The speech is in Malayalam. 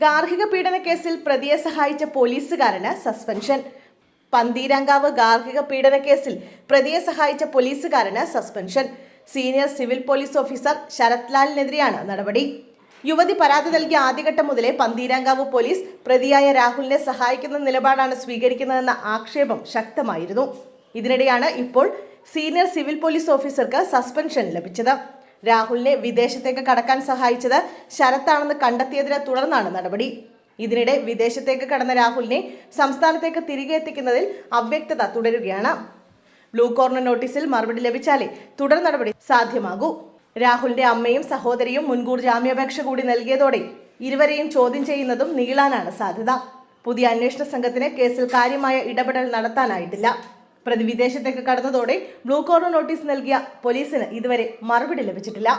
ഗാർഹിക പീഡന കേസിൽ പ്രതിയെ സഹായിച്ച പോലീസുകാരന് സസ്പെൻഷൻ. പന്തീരാങ്കാവ് ഗാർഹിക പീഡന കേസിൽ പ്രതിയെ സഹായിച്ച പോലീസുകാരന് suspension. Senior civil police officer Sarath ലാലിനെതിരെയാണ് നടപടി. യുവതി പരാതി നൽകിയ ആദ്യഘട്ടം മുതലേ പന്തീരാങ്കാവ് പോലീസ് പ്രതിയായ രാഹുലിനെ സഹായിക്കുന്ന നിലപാടാണ് സ്വീകരിക്കുന്നതെന്ന ആക്ഷേപം ശക്തമായിരുന്നു. ഇതിനിടെയാണ് ഇപ്പോൾ സീനിയർ സിവിൽ പോലീസ് ഓഫീസർക്ക് സസ്പെൻഷൻ ലഭിച്ചത്. രാഹുലിനെ വിദേശത്തേക്ക് കടക്കാൻ സഹായിച്ചത് ശരത്താണെന്ന് കണ്ടെത്തിയതിനെ തുടർന്നാണ് നടപടി. ഇതിനിടെ വിദേശത്തേക്ക് കടന്ന രാഹുലിനെ സംസ്ഥാനത്തേക്ക് തിരികെ എത്തിക്കുന്നതിൽ അവ്യക്തത തുടരുകയാണ്. ബ്ലൂ കോർണർ നോട്ടീസിൽ മറുപടി ലഭിച്ചാലേ തുടർ നടപടി സാധ്യമാകൂ. രാഹുലിന്റെ അമ്മയും സഹോദരിയും മുൻകൂർ ജാമ്യാപേക്ഷ കൂടി നൽകിയതോടെ ഇരുവരെയും ചോദ്യം ചെയ്യുന്നതും നീളാനാണ് സാധ്യത. പുതിയ അന്വേഷണ സംഘത്തിന് കേസിൽ കാര്യമായ ഇടപെടൽ നടത്താനായിട്ടില്ല. പ്രതി വിദേശത്തേക്ക് കടന്നതോടെ ബ്ലൂ കോർണർ നോട്ടീസ് നൽകിയ പോലീസിന് ഇതുവരെ മറുപടി ലഭിച്ചിട്ടില്ല.